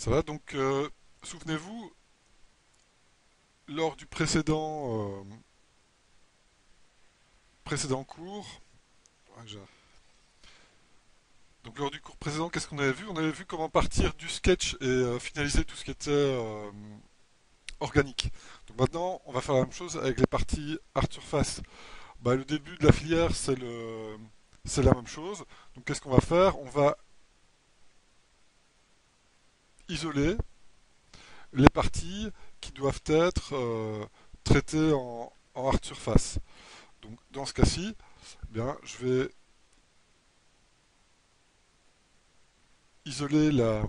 Ça va, donc souvenez-vous, lors du précédent cours, ouais, donc lors du cours précédent, qu'est-ce qu'on avait vu? On avait vu comment partir du sketch et finaliser tout ce qui était organique. Donc maintenant, on va faire la même chose avec les parties art surface. Bah, le début de la filière, c'est la même chose. Donc qu'est-ce qu'on va faire? On va isoler les parties qui doivent être traitées en art surface. Donc dans ce cas-ci, eh bien, je vais isoler le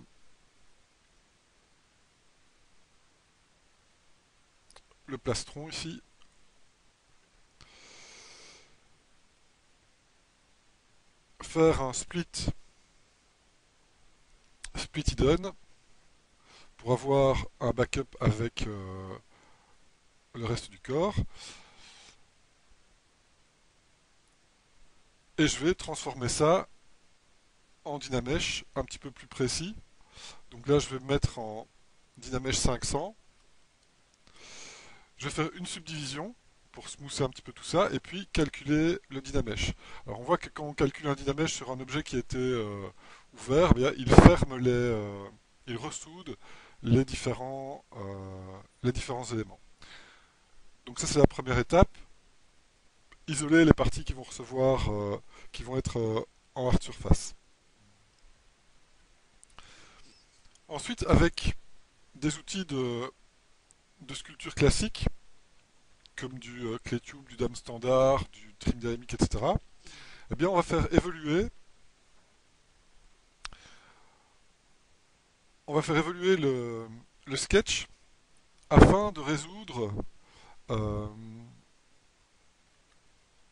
plastron ici, faire un split hidden pour avoir un backup avec le reste du corps. Et je vais transformer ça en Dynamesh un petit peu plus précis. Donc là, je vais mettre en Dynamesh 500. Je vais faire une subdivision pour smoother un petit peu tout ça, et puis calculer le Dynamesh. Alors on voit que quand on calcule un Dynamesh sur un objet qui était ouvert, eh bien, il ferme il ressoude les différents éléments. Donc ça c'est la première étape. Isoler les parties qui vont qui vont être en hard surface. Ensuite, avec des outils de sculpture classique, comme du Claytube, du Dame Standard, du Trim Dynamic, etc., eh bien, on va faire évoluer, le sketch afin de résoudre euh,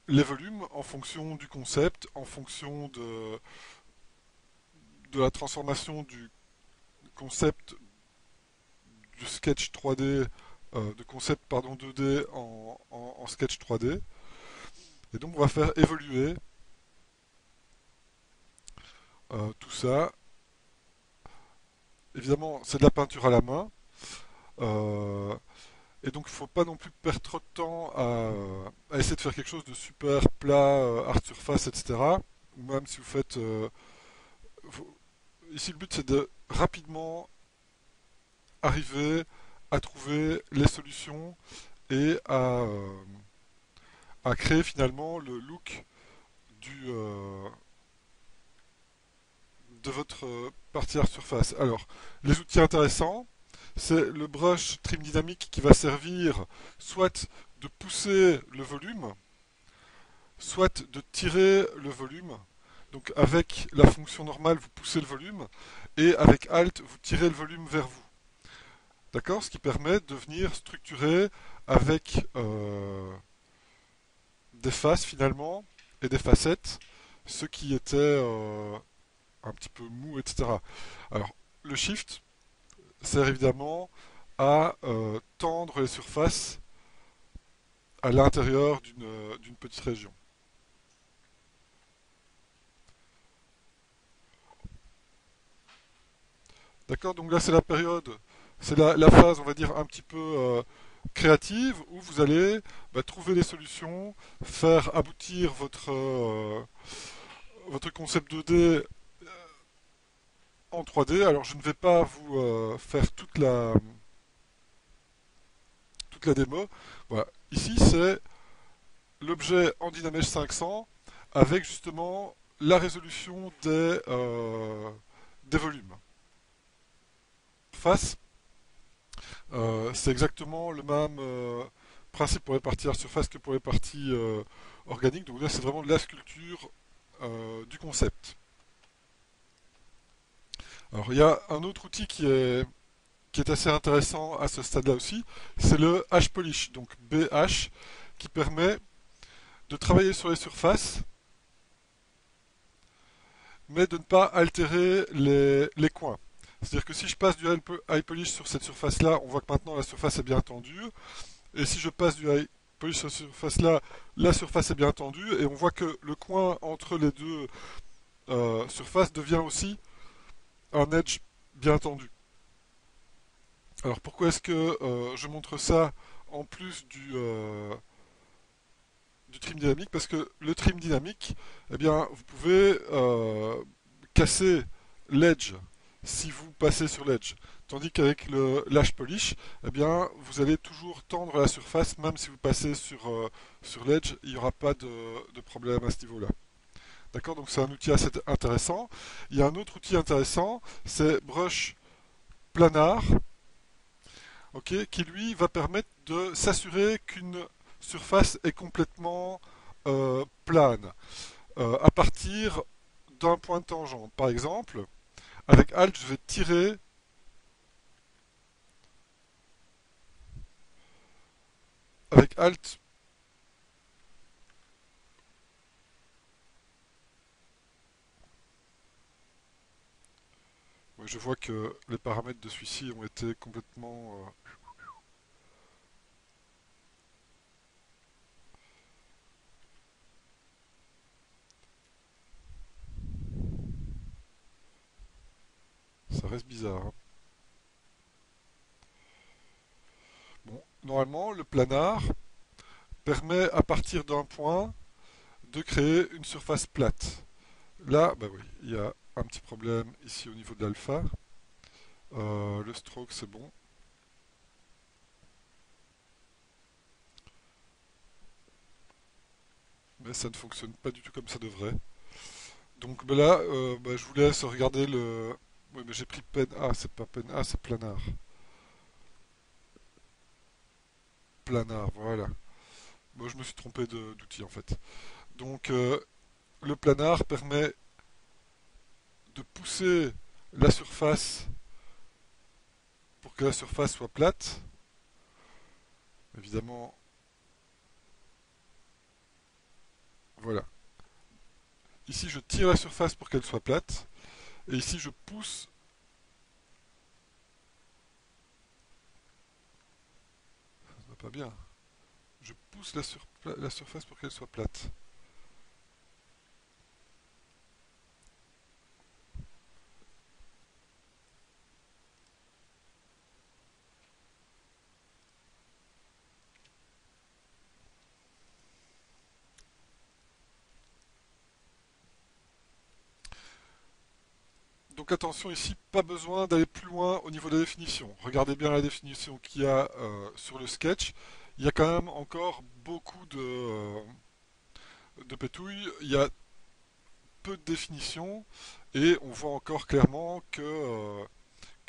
les volumes en fonction du concept, en fonction de la transformation du concept du sketch 3D, de concept pardon 2D en sketch 3D. Et donc on va faire évoluer tout ça. Évidemment, c'est de la peinture à la main. Euh, et donc il ne faut pas non plus perdre trop de temps à essayer de faire quelque chose de super plat, art surface, etc. Ou même si vous faites... ici le but c'est de rapidement arriver à trouver les solutions et à créer finalement le look du, de votre partie art surface. Alors, les outils intéressants, c'est le brush trim dynamique qui va servir soit de pousser le volume, soit de tirer le volume. Donc avec la fonction normale, vous poussez le volume, et avec Alt, vous tirez le volume vers vous. D'accord? Ce qui permet de venir structurer avec des faces finalement et des facettes, ce qui était un petit peu mou, etc. Alors, le Shift sert évidemment à tendre les surfaces à l'intérieur d'une petite région. D'accord? Donc là, c'est la période, c'est la phase, on va dire, un petit peu créative où vous allez trouver des solutions, faire aboutir votre concept 2D en 3D. Alors, je ne vais pas vous faire toute la démo. Voilà. Ici, c'est l'objet en Dynamesh 500 avec justement la résolution des volumes. Face, c'est exactement le même principe pour les parties à surface que pour les parties organiques. Donc là, c'est vraiment de la sculpture du concept. Alors, il y a un autre outil qui est assez intéressant à ce stade-là aussi, c'est le H-Polish, donc BH, qui permet de travailler sur les surfaces, mais de ne pas altérer les coins. C'est-à-dire que si je passe du high polish sur cette surface-là, on voit que maintenant la surface est bien tendue. Et si je passe du high polish sur cette surface-là, la surface est bien tendue. Et on voit que le coin entre les deux surfaces devient aussi un edge bien tendu. Alors pourquoi est-ce que je montre ça en plus du trim dynamique? Parce que le trim dynamique, eh bien, vous pouvez casser l'edge si vous passez sur l'edge. Tandis qu'avec le lash polish, eh bien, vous allez toujours tendre la surface, même si vous passez sur l'edge, il n'y aura pas de problème à ce niveau-là. D'accord? Donc c'est un outil assez intéressant. Il y a un autre outil intéressant, c'est Brush Planar, ok, qui lui va permettre de s'assurer qu'une surface est complètement plane à partir d'un point de tangente. Par exemple, avec Alt, je vais tirer. Avec Alt, ouais, je vois que les paramètres de celui-ci ont été complètement. Ça reste bizarre, hein. Bon, normalement, le planar permet à partir d'un point de créer une surface plate. Là, bah oui, il y a un petit problème ici au niveau de l'alpha. Le stroke, c'est bon. Mais ça ne fonctionne pas du tout comme ça devrait. Donc bah là, bah, je vous laisse regarder le. Oui, mais j'ai pris pen A, c'est pas pen A, c'est planar. Planar, voilà. Moi, je me suis trompé d'outil en fait. Donc, le planar permet de pousser la surface pour que la surface soit plate. Évidemment, voilà. Ici, je tire la surface pour qu'elle soit plate. Et ici, je pousse. Ça va pas bien. Je pousse la surface pour qu'elle soit plate. Donc attention ici, pas besoin d'aller plus loin au niveau de la définition. Regardez bien la définition qu'il y a sur le sketch. Il y a quand même encore beaucoup de pétouilles. Il y a peu de définition et on voit encore clairement que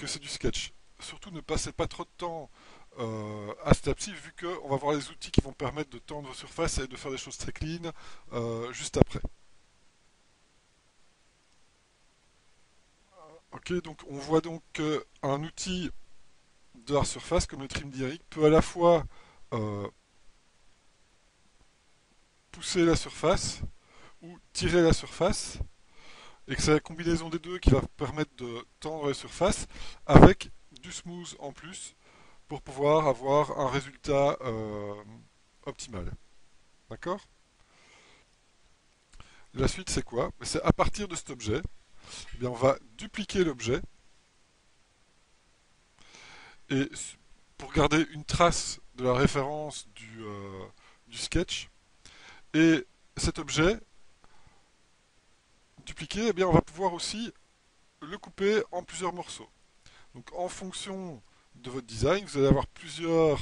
c'est du sketch. Surtout ne passez pas trop de temps à cette étape-ci vu qu'on va voir les outils qui vont permettre de tendre vos surfaces et de faire des choses très clean juste après. Ok, donc on voit donc qu'un outil de hard surface comme le trim dynamique peut à la fois euh, pousser la surface ou tirer la surface et que c'est la combinaison des deux qui va permettre de tendre la surface avec du smooth en plus pour pouvoir avoir un résultat optimal. D'accord? La suite c'est quoi? C'est à partir de cet objet, eh bien, on va dupliquer l'objet et pour garder une trace de la référence du sketch. Et cet objet dupliqué, eh bien, on va pouvoir aussi le couper en plusieurs morceaux. Donc en fonction de votre design, vous allez avoir plusieurs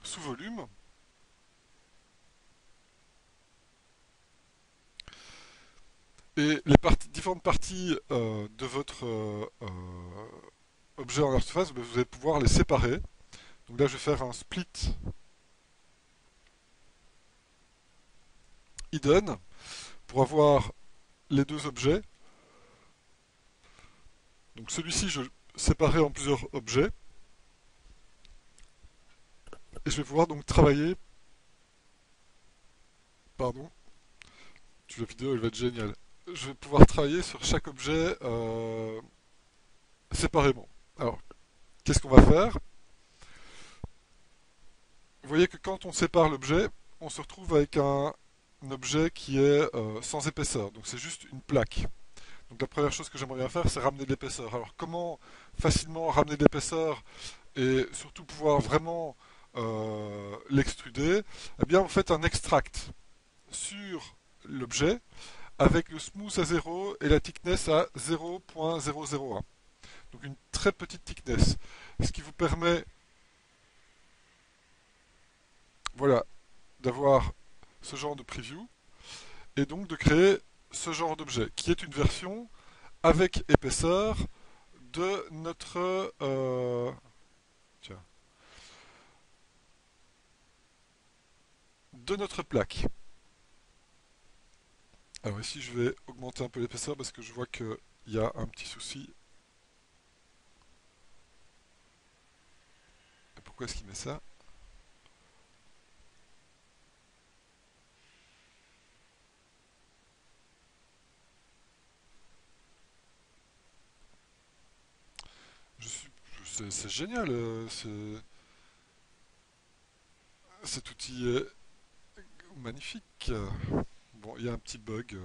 sous-volumes. Et les différentes parties de votre objet en interface, vous allez pouvoir les séparer. Donc là, je vais faire un split hidden pour avoir les deux objets. Donc celui-ci, je séparerai en plusieurs objets. Et je vais pouvoir donc travailler. Pardon, la vidéo elle va être géniale. Je vais pouvoir travailler sur chaque objet séparément. Alors, qu'est-ce qu'on va faire? Vous voyez que quand on sépare l'objet, on se retrouve avec un objet qui est sans épaisseur. Donc c'est juste une plaque. Donc la première chose que j'aimerais bien faire, c'est ramener de l'épaisseur. Alors comment facilement ramener de l'épaisseur et surtout pouvoir vraiment l'extruder? Eh bien, vous faites un extract sur l'objet avec le smooth à 0 et la thickness à 0.001. Donc une très petite thickness. Ce qui vous permet, voilà, d'avoir ce genre de preview et donc de créer ce genre d'objet qui est une version avec épaisseur de notre tiens, de notre plaque. Alors ici je vais augmenter un peu l'épaisseur parce que je vois qu'il y a un petit souci. Et pourquoi est-ce qu'il met ça? Je suis, c'est génial, cet outil est magnifique. Bon, il y a un petit bug.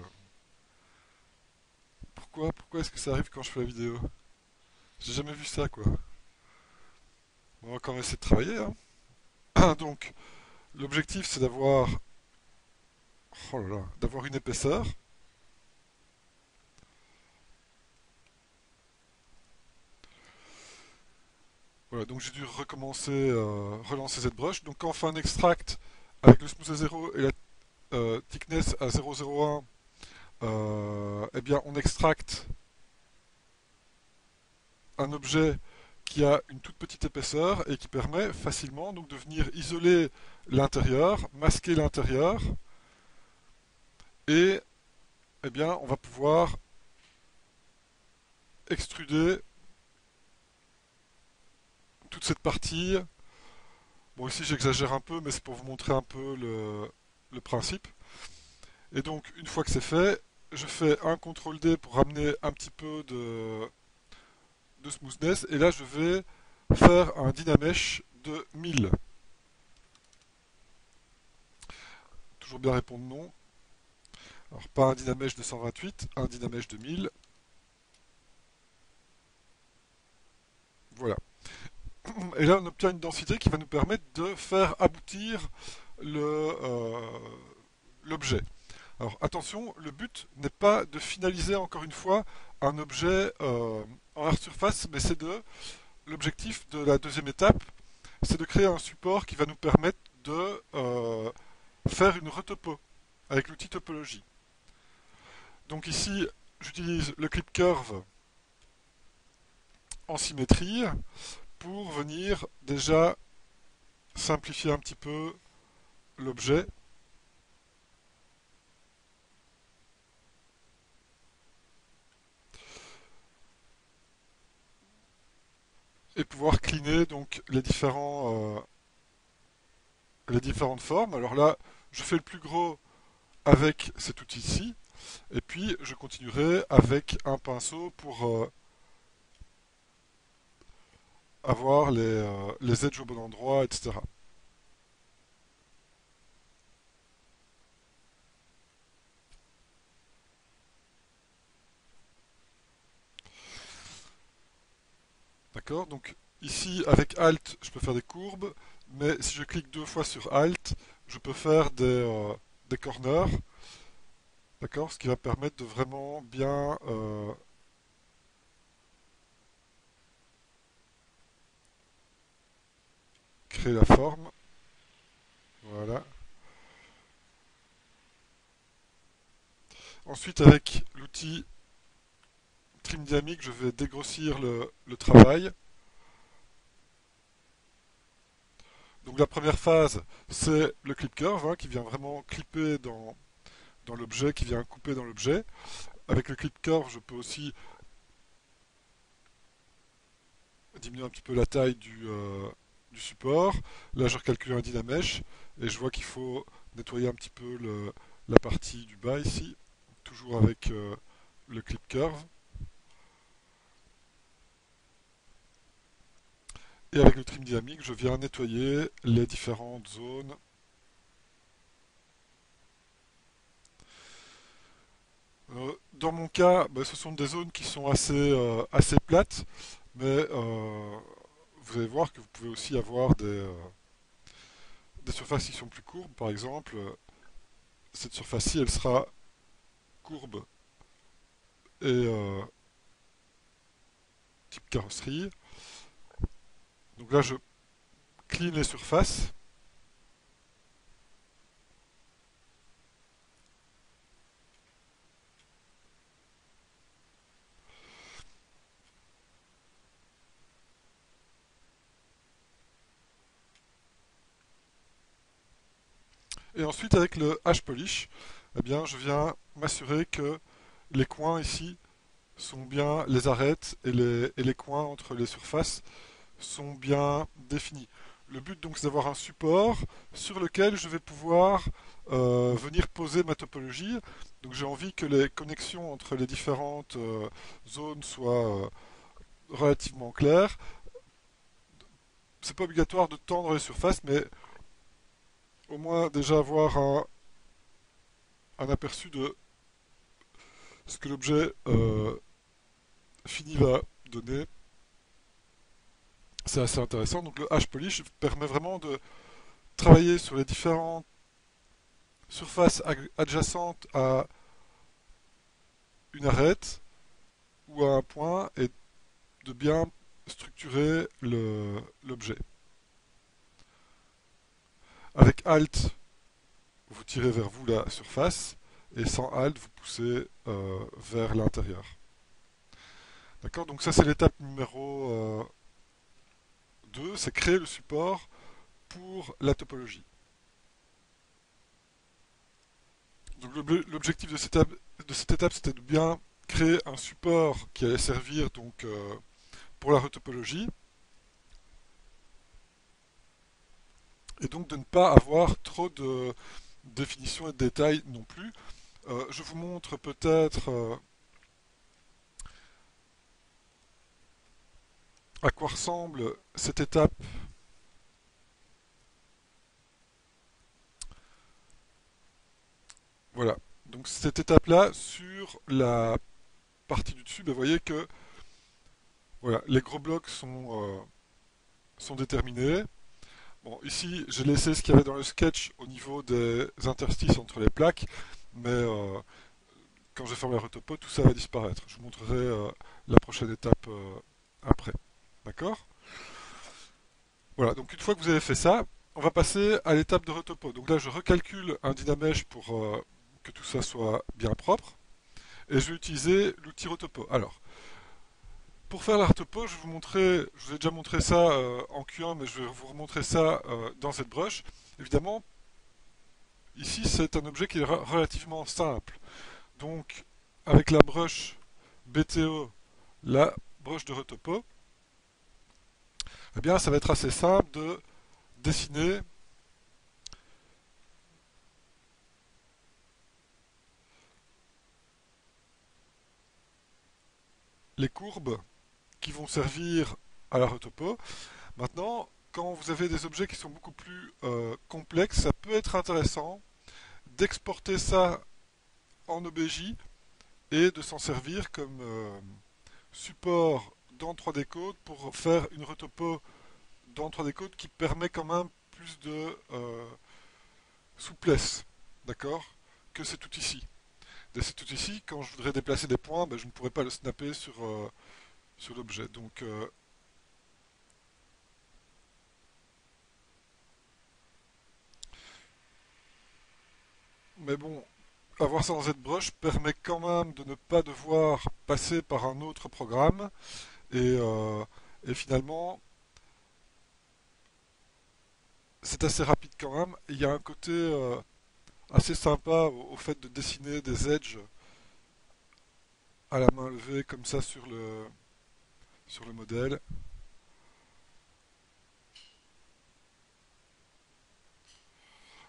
Pourquoi est-ce que ça arrive quand je fais la vidéo? J'ai jamais vu ça, quoi. On va quand même essayer de travailler, hein. Donc, l'objectif, c'est d'avoir, oh là là, d'avoir une épaisseur. Voilà, donc j'ai dû recommencer, relancer cette brush. Donc quand on fait un extract avec le smooth à 0 et la thickness à 0,01, eh bien on extracte un objet qui a une toute petite épaisseur et qui permet facilement donc de venir isoler l'intérieur, masquer l'intérieur et eh bien on va pouvoir extruder toute cette partie. Bon ici j'exagère un peu mais c'est pour vous montrer un peu le principe. Et donc une fois que c'est fait, je fais un CTRL D pour ramener un petit peu de smoothness et là je vais faire un Dynamesh de 1000. Toujours bien répondre non. Alors pas un Dynamesh de 128, un Dynamesh de 1000. Voilà. Et là on obtient une densité qui va nous permettre de faire aboutir l'objet. Alors attention, le but n'est pas de finaliser encore une fois un objet en hard surface, mais c'est de l'objectif de la deuxième étape, c'est de créer un support qui va nous permettre de faire une retopo avec l'outil topologie. Donc ici, j'utilise le clip curve en symétrie pour venir déjà simplifier un petit peu l'objet et pouvoir cleaner donc les différentes formes. Alors là, je fais le plus gros avec cet outil-ci, et puis je continuerai avec un pinceau pour avoir les edges au bon endroit, etc. D'accord? Donc ici, avec Alt, je peux faire des courbes, mais si je clique deux fois sur Alt, je peux faire des corners, d'accord? Ce qui va permettre de vraiment bien créer la forme. Voilà. Ensuite, avec l'outil Trim Dynamic, je vais dégrossir le travail. Donc la première phase, c'est le clip curve, hein, qui vient vraiment clipper dans l'objet, qui vient couper dans l'objet. Avec le clip curve, je peux aussi diminuer un petit peu la taille du support. Là, je recalcule un Dynamesh et je vois qu'il faut nettoyer un petit peu la partie du bas ici, toujours avec le clip curve. Et avec le trim dynamique, je viens nettoyer les différentes zones Dans mon cas, bah, ce sont des zones qui sont assez plates, mais vous allez voir que vous pouvez aussi avoir des surfaces qui sont plus courbes. Par exemple, cette surface-ci, elle sera courbe et type carrosserie. Donc là, je clean les surfaces. Et ensuite, avec le H-Polish, eh bien, je viens m'assurer que les coins ici sont bien, les arêtes et les coins entre les surfaces sont bien définis. Le but donc c'est d'avoir un support sur lequel je vais pouvoir venir poser ma topologie. Donc j'ai envie que les connexions entre les différentes zones soient relativement claires. C'est pas obligatoire de tendre les surfaces, mais au moins déjà avoir un aperçu de ce que l'objet fini va donner. C'est assez intéressant. Donc le H-Polish permet vraiment de travailler sur les différentes surfaces adjacentes à une arête ou à un point et de bien structurer l'objet. Avec Alt, vous tirez vers vous la surface et sans Alt, vous poussez vers l'intérieur. D'accord. Donc ça c'est l'étape numéro 2, c'est créer le support pour la topologie. Donc l'objectif de cette étape, c'était de bien créer un support qui allait servir donc pour la retopologie et donc de ne pas avoir trop de définition et de détails non plus. Je vous montre peut-être à quoi ressemble cette étape. Voilà. Donc cette étape-là, sur la partie du dessus, ben, vous voyez que voilà, les gros blocs sont déterminés. Bon, ici, j'ai laissé ce qu'il y avait dans le sketch au niveau des interstices entre les plaques, mais quand je ferme la retopo, tout ça va disparaître. Je vous montrerai la prochaine étape après. D'accord. Voilà, donc une fois que vous avez fait ça, on va passer à l'étape de retopo. Donc là, je recalcule un Dynamesh pour que tout ça soit bien propre. Et je vais utiliser l'outil retopo. Alors, pour faire la retopo, je vous ai déjà montré ça en Q1, mais je vais vous remontrer ça dans cette brush. Évidemment, ici, c'est un objet qui est relativement simple. Donc, avec la brush BTO, la brush de retopo, eh bien, ça va être assez simple de dessiner les courbes qui vont servir à la retopo. Maintenant, quand vous avez des objets qui sont beaucoup plus complexes, ça peut être intéressant d'exporter ça en OBJ et de s'en servir comme support dans 3D Code pour faire une retopo dans 3D Code qui permet quand même plus de souplesse, d'accord, que cet outil-ci. De cet outil-ci, quand je voudrais déplacer des points, ben, je ne pourrais pas le snapper sur l'objet. Donc, mais bon, avoir ça dans ZBrush permet quand même de ne pas devoir passer par un autre programme et finalement c'est assez rapide quand même. Il y a un côté assez sympa au fait de dessiner des edges à la main levée comme ça sur le modèle.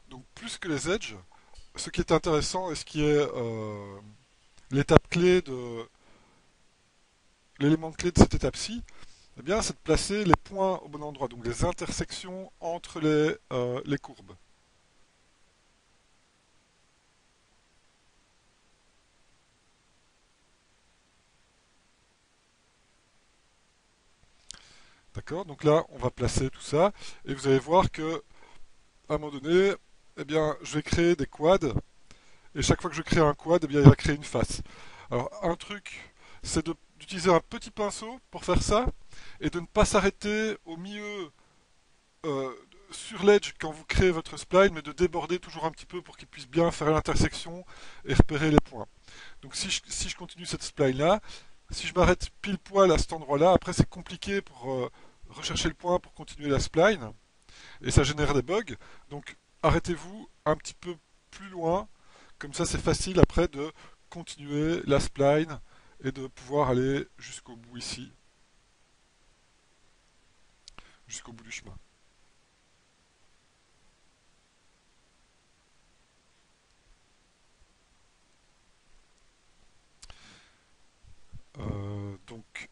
Donc plus que les edges, ce qui est intéressant et ce qui est l'étape clé de l'élément clé de cette étape-ci, eh bien, c'est de placer les points au bon endroit, donc les intersections entre les courbes. D'accord? Donc là, on va placer tout ça, et vous allez voir que à un moment donné, eh bien, je vais créer des quads, et chaque fois que je crée un quad, eh bien, il va créer une face. Alors, un truc, c'est d'utiliser un petit pinceau pour faire ça, et de ne pas s'arrêter au milieu euh, sur l'edge quand vous créez votre spline, mais de déborder toujours un petit peu pour qu'il puisse bien faire l'intersection et repérer les points. Donc si je continue cette spline là, si je m'arrête pile poil à cet endroit là, après c'est compliqué pour rechercher le point pour continuer la spline, et ça génère des bugs. Donc arrêtez-vous un petit peu plus loin, comme ça c'est facile après de continuer la spline et de pouvoir aller jusqu'au bout ici, jusqu'au bout du chemin. Donc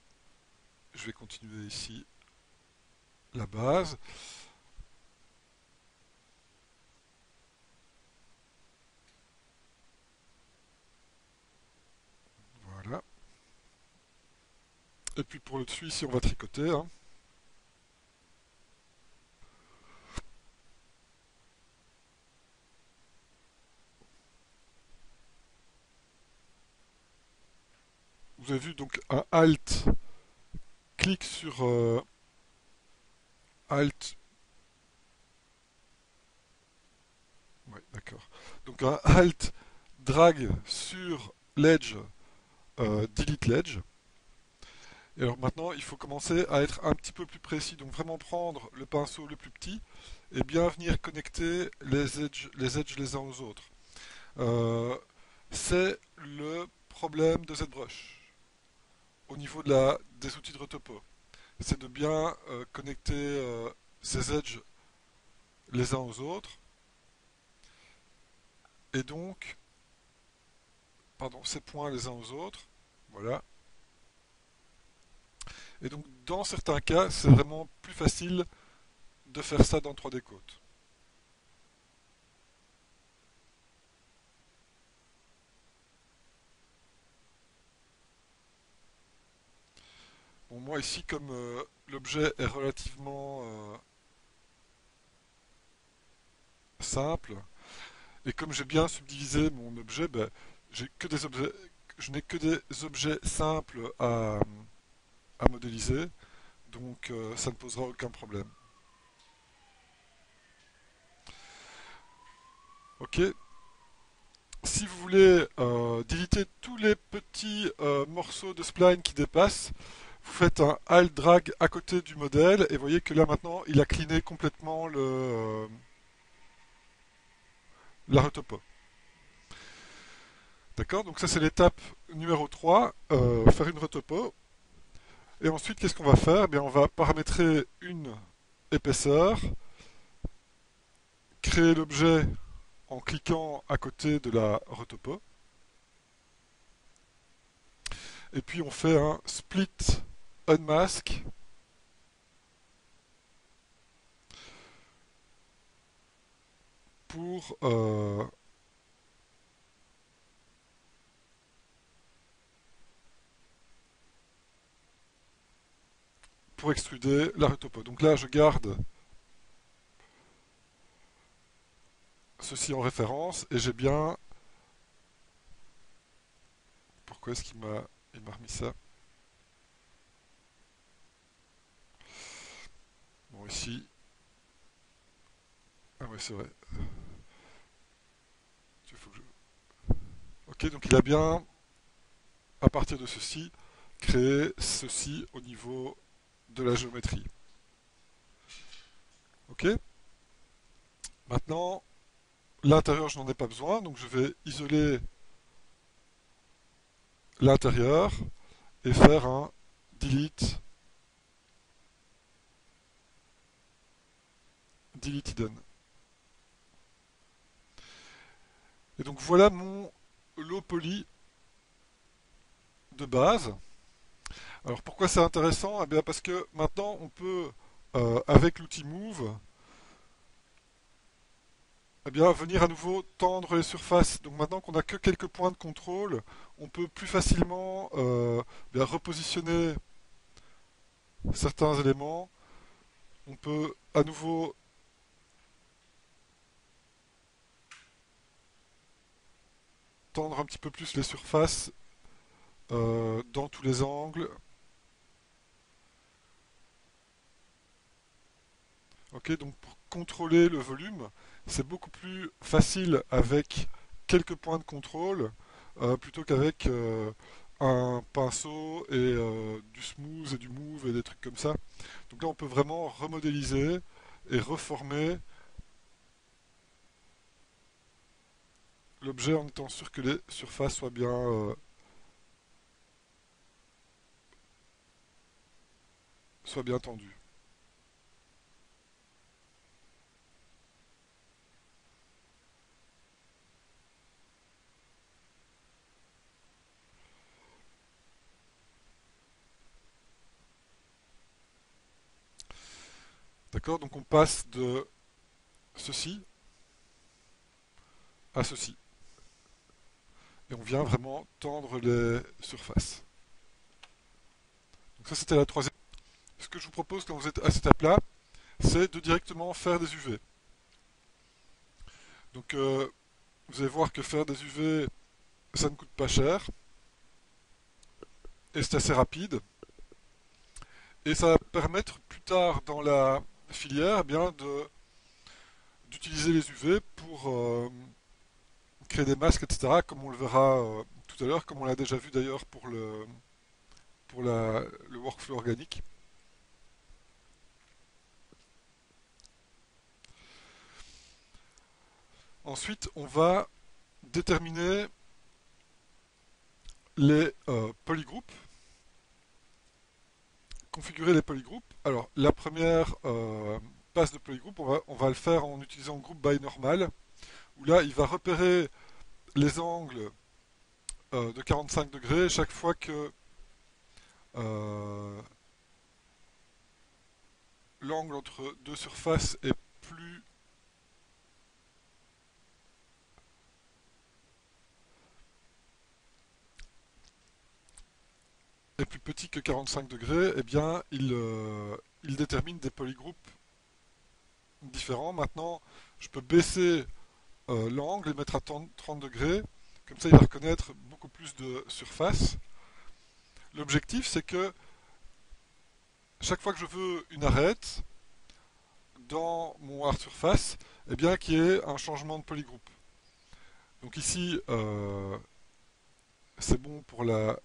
je vais continuer ici la base. Voilà. Et puis pour le dessus, ici, on va tricoter, hein. Vous avez vu donc un Alt, clic sur Alt. Ouais, d'accord. Donc un Alt, drag sur l'edge, delete l'edge. Et alors maintenant, il faut commencer à être un petit peu plus précis. Donc vraiment prendre le pinceau le plus petit et bien venir connecter les edges les uns aux autres. Euh, c'est le problème de ZBrush au niveau des outils de retopo. C'est de bien connecter ces edges les uns aux autres. Et donc, pardon, ces points les uns aux autres. Voilà. Et donc, dans certains cas, c'est vraiment plus facile de faire ça dans 3D Code. Bon, moi ici, comme l'objet est relativement simple, et comme j'ai bien subdivisé mon objet, ben, j'ai que des objets, je n'ai que des objets simples à modéliser, donc ça ne posera aucun problème. Ok, si vous voulez déliter tous les petits morceaux de spline qui dépassent, vous faites un Alt drag à côté du modèle et vous voyez que là maintenant il a cleané complètement la retopo. D'accord? Donc ça c'est l'étape numéro 3, faire une retopo. Et ensuite qu'est-ce qu'on va faire? Eh bien, on va paramétrer une épaisseur, créer l'objet en cliquant à côté de la retopo. Et puis on fait un split unmask pour pour extruder la retopo. Donc là, je garde ceci en référence et j'ai bien. Pourquoi est-ce qu'il m'a remis ça? Bon, ici. Ah ouais, c'est vrai. Il faut que je- Ok, donc il a bien, à partir de ceci, créé ceci au niveau de la géométrie. Ok. Maintenant, l'intérieur, je n'en ai pas besoin, donc je vais isoler l'intérieur et faire un delete, delete hidden. Et donc voilà mon low poly de base. Alors pourquoi c'est intéressant? Eh bien parce que maintenant on peut, avec l'outil Move, eh bien, venir à nouveau tendre les surfaces. Donc maintenant qu'on n'a que quelques points de contrôle, on peut plus facilement bien repositionner certains éléments, on peut à nouveau tendre un petit peu plus les surfaces dans tous les angles. Ok, donc pour contrôler le volume, c'est beaucoup plus facile avec quelques points de contrôle plutôt qu'avec un pinceau et du smooth et du move et des trucs comme ça. Donc là, on peut vraiment remodéliser et reformer l'objet en étant sûr que les surfaces soient bien tendues. D'accord? Donc on passe de ceci à ceci. Et on vient vraiment tendre les surfaces. Donc ça, c'était la troisième. Ce que je vous propose quand vous êtes à cette étape-là, c'est de directement faire des UV. Donc vous allez voir que faire des UV, ça ne coûte pas cher et c'est assez rapide. Et ça va permettre plus tard dans la filière d'utiliser les UV pour créer des masques, etc. Comme on le verra tout à l'heure, comme on l'a déjà vu d'ailleurs pour le workflow organique. Ensuite, on va déterminer les polygroupes, configurer les polygroupes. Alors, la première passe de polygroupe, on va le faire en utilisant group by normal, où là, il va repérer les angles de 45 degrés chaque fois que euh, l'angle entre deux surfaces est plus petit que 45 degrés, eh bien, il détermine des polygroupes différents. Maintenant, je peux baisser l'angle et mettre à 30 degrés. Comme ça, il va reconnaître beaucoup plus de surface. L'objectif, c'est que chaque fois que je veux une arête dans mon hard surface, eh bien, qu'il y ait un changement de polygroupe. Donc ici, c'est bon pour la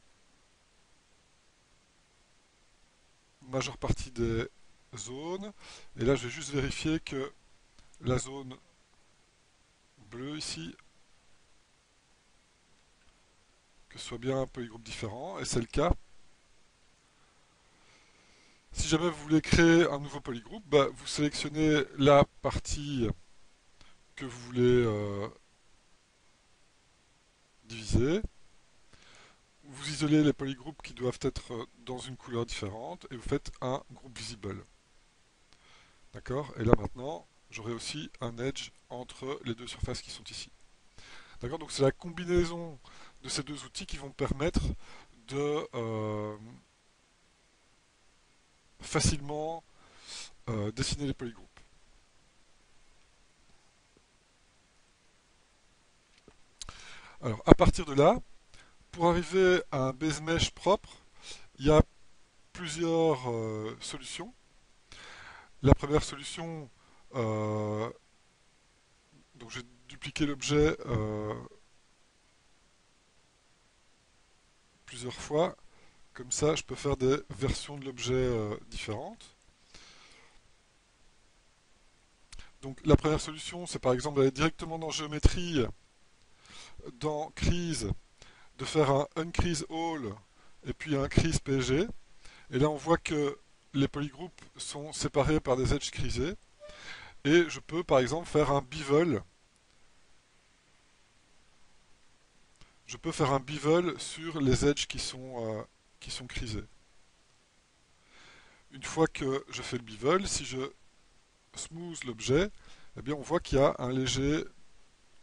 majeure partie des zones. Et là, je vais juste vérifier que la zone bleue ici, que ce soit bien un polygroupe différent, et c'est le cas. Si jamais vous voulez créer un nouveau polygroupe, bah, vous sélectionnez la partie que vous voulez diviser. Vous isolez les polygroupes qui doivent être dans une couleur différente et vous faites un groupe visible. D'accord? Et là maintenant, j'aurai aussi un edge entre les deux surfaces qui sont ici. D'accord? Donc c'est la combinaison de ces deux outils qui vont permettre de facilement dessiner les polygroupes. Alors à partir de là, pour arriver à un base mesh propre, il y a plusieurs solutions. La première solution, donc j'ai dupliqué l'objet plusieurs fois. Comme ça, je peux faire des versions de l'objet différentes. Donc la première solution, c'est par exemple d'aller directement dans géométrie, dans crease, de faire un uncrease all et puis un crease PSG. Et là, on voit que les polygroupes sont séparés par des edges creasés. Et je peux par exemple faire un bevel. Je peux faire un bevel sur les edges qui sont creasés. Une fois que je fais le bevel, si je smooth l'objet, eh bien on voit qu'il y a un léger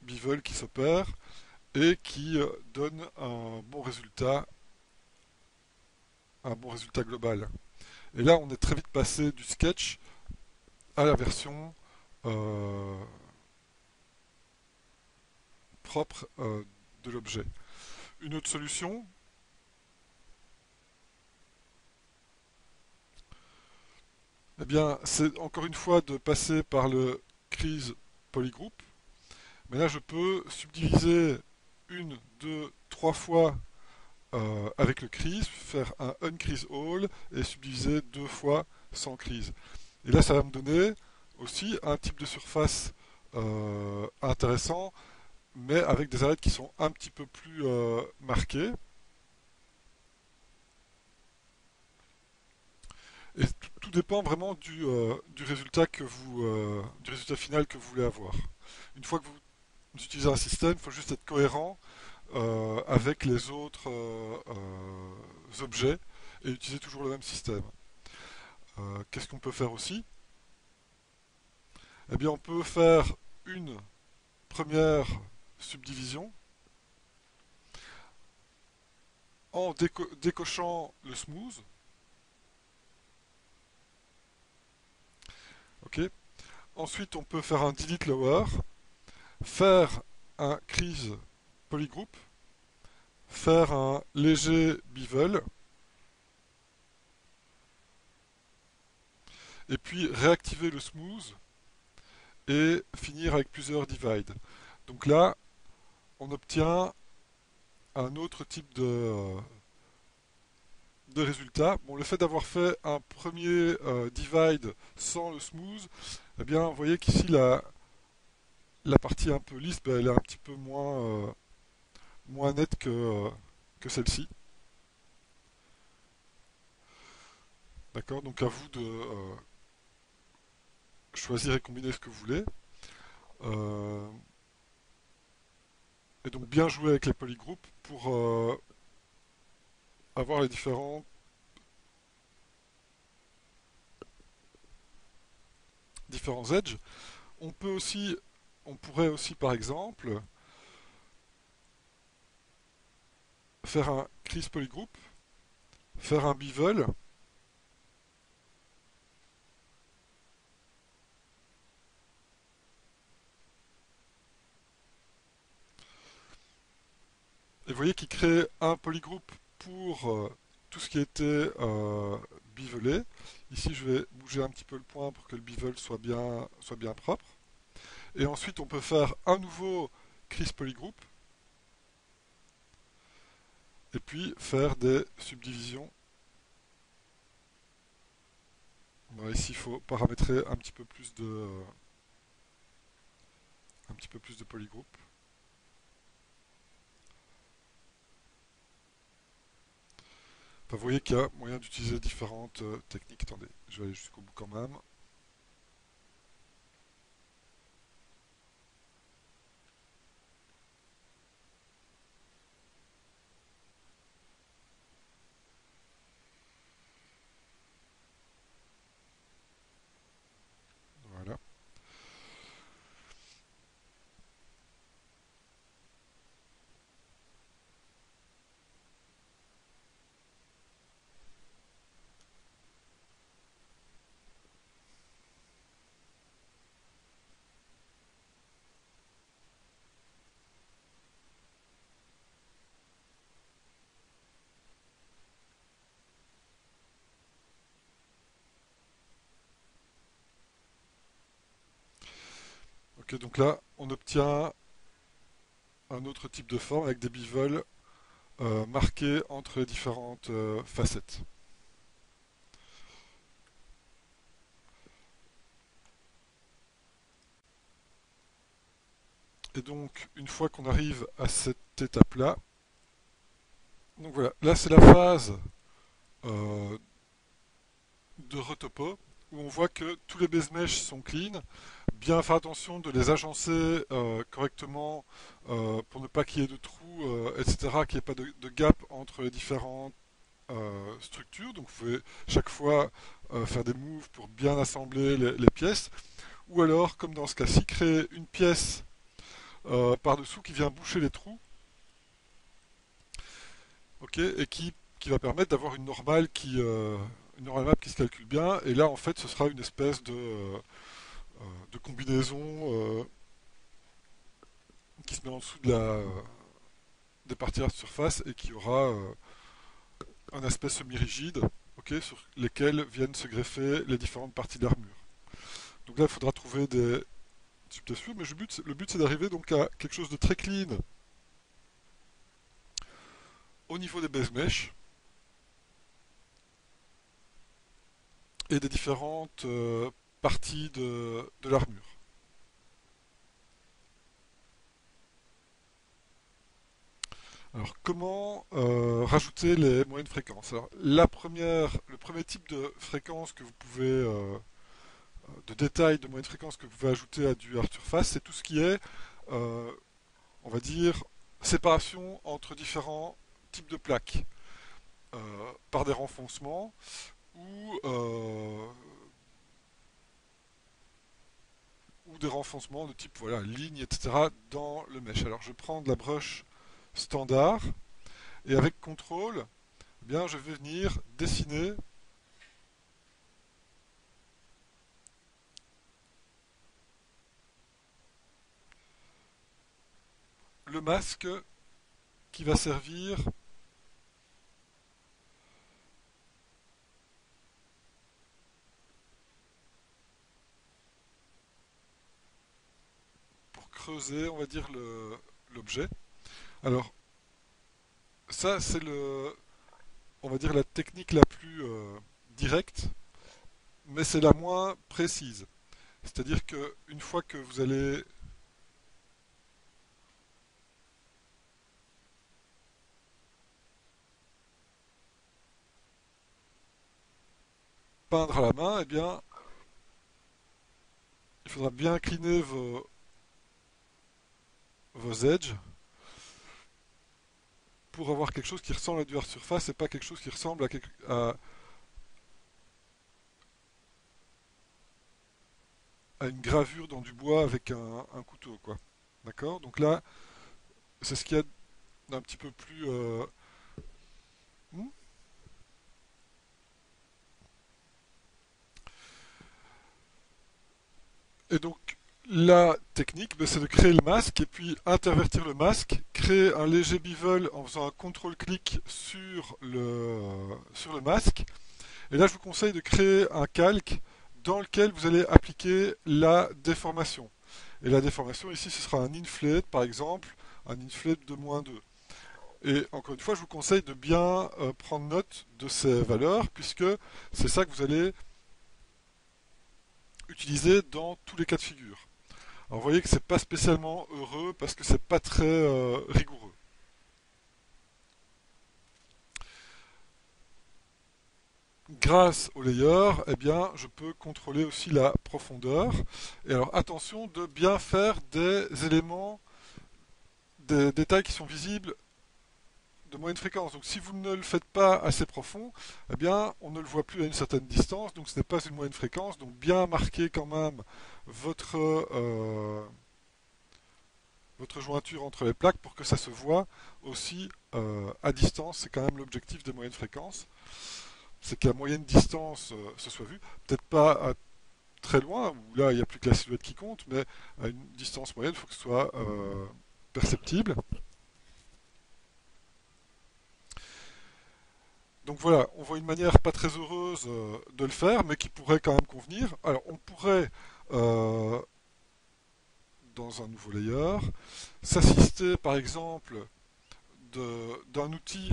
bevel qui s'opère et qui donne un bon résultat un bon résultat global. Et là, on est très vite passé du sketch à la version euh, propre de l'objet. Une autre solution, eh bien, c'est encore une fois de passer par le crise polygroup. Mais là, je peux subdiviser une, deux, trois fois avec le crise, faire un uncrease all et subdiviser deux fois sans crise. Et là, ça va me donner aussi un type de surface intéressant, mais avec des arêtes qui sont un petit peu plus marquées. Et tout dépend vraiment du résultat du résultat final que vous voulez avoir. Une fois que vous utilisez un système, il faut juste être cohérent avec les autres objets et utiliser toujours le même système. Qu'est-ce qu'on peut faire aussi? Eh bien, on peut faire une première subdivision en décochant le smooth. Ok. Ensuite, on peut faire un delete lower, faire un crease polygroup, faire un léger bevel, et puis réactiver le smooth et finir avec plusieurs divides. Donc là, on obtient un autre type de résultat. Bon, le fait d'avoir fait un premier divide sans le smooth, eh bien, vous voyez qu'ici, la partie un peu lisse, ben, elle est un petit peu moins nette que celle-ci. D'accord? Donc à vous de choisir et combiner ce que vous voulez. Euh, et donc bien jouer avec les polygroupes pour avoir les différents edges. On pourrait aussi par exemple faire un crease polygroup, faire un bevel, et vous voyez qu'il crée un polygroup pour tout ce qui était bevelé. Ici, je vais bouger un petit peu le point pour que le bevel soit bien propre. Et ensuite, on peut faire un nouveau crease polygroup et puis faire des subdivisions. Bon, ici, il faut paramétrer un petit peu plus de polygroup. Enfin, vous voyez qu'il y a moyen d'utiliser différentes techniques. Attendez, je vais aller jusqu'au bout quand même. Voilà. Ok, donc là, on obtient un autre type de forme avec des bivels marqués entre les différentes facettes. Et donc, une fois qu'on arrive à cette étape-là, donc voilà, là c'est la phase euh, de retopo où on voit que tous les base mesh sont clean. Bien faire attention de les agencer correctement pour ne pas qu'il y ait de trous, etc., qu'il n'y ait pas de gap entre les différentes structures. Donc vous pouvez chaque fois faire des moves pour bien assembler les pièces. Ou alors, comme dans ce cas-ci, créer une pièce par-dessous qui vient boucher les trous, ok, et qui qui va permettre d'avoir une normale map qui se calcule bien. Et là, en fait, ce sera une espèce de combinaison qui se met en dessous des parties de surface et qui aura un aspect semi-rigide, ok, sur lesquels viennent se greffer les différentes parties de l'armure. Donc là, il faudra trouver des subtextures, mais le but c'est d'arriver donc à quelque chose de très clean au niveau des base mesh et des différentes parties de l'armure. Alors, comment rajouter les moyennes fréquences? Alors, le premier type de fréquence que vous pouvez, de détail de moyenne fréquence que vous pouvez ajouter à du hard surface, c'est tout ce qui est, euh, on va dire, séparation entre différents types de plaques par des renfoncements ou des renfoncements de type voilà, ligne, etc. dans le mesh. Alors, je vais prendre la brush standard et avec contrôle, eh bien, je vais venir dessiner le masque qui va servir pour creuser, on va dire, l'objet. Alors, ça, c'est on va dire, la technique la plus directe, mais c'est la moins précise. C'est-à-dire que une fois que vous allez peindre à la main, eh bien, il faudra bien incliner vos edges pour avoir quelque chose qui ressemble à du hard surface et pas quelque chose qui ressemble à une gravure dans du bois avec un couteau, quoi. D'accord? Donc là, c'est ce qu'il y a d'un petit peu plus. Hmm. Et donc, la technique, ben, c'est de créer le masque et puis intervertir le masque, créer un léger bevel en faisant un contrôle-clic sur le masque. Et là, je vous conseille de créer un calque dans lequel vous allez appliquer la déformation. Et la déformation, ici, ce sera un inflate, par exemple, un inflate de -2. Et encore une fois, je vous conseille de bien prendre note de ces valeurs, puisque c'est ça que vous allez utiliser dans tous les cas de figure. Alors vous voyez que c'est pas spécialement heureux parce que c'est pas très rigoureux. Grâce au layer, eh bien, je peux contrôler aussi la profondeur. Et alors attention de bien faire des éléments, des détails qui sont visibles de moyenne fréquence. Donc si vous ne le faites pas assez profond, eh bien, on ne le voit plus à une certaine distance, donc ce n'est pas une moyenne fréquence. Donc bien marquer quand même votre, votre jointure entre les plaques pour que ça se voit aussi à distance. C'est quand même l'objectif des moyennes fréquences. C'est que la moyenne distance se soit vue. Peut-être pas à très loin, où là il n'y a plus que la silhouette qui compte, mais à une distance moyenne, il faut que ce soit perceptible. Donc voilà, on voit une manière pas très heureuse de le faire, mais qui pourrait quand même convenir. Alors on pourrait, euh, dans un nouveau layer, s'assister par exemple d'un outil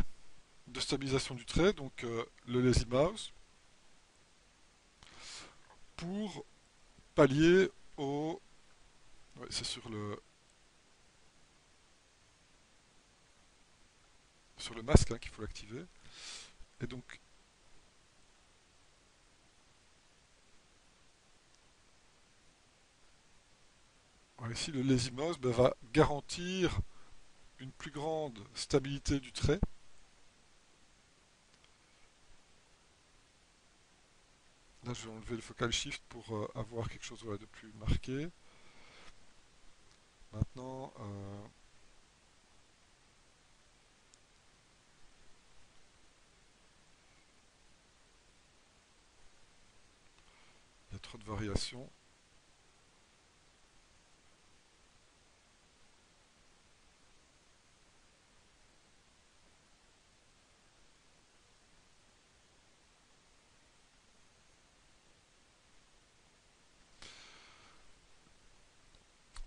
de stabilisation du trait, donc le lazy mouse, pour pallier au... Ouais, c'est sur le masque hein, qu'il faut l'activer. Et donc voilà, ici le lazy mouse ben, va garantir une plus grande stabilité du trait. Là je vais enlever le focal shift pour avoir quelque chose voilà, de plus marqué. Maintenant, trop de variations.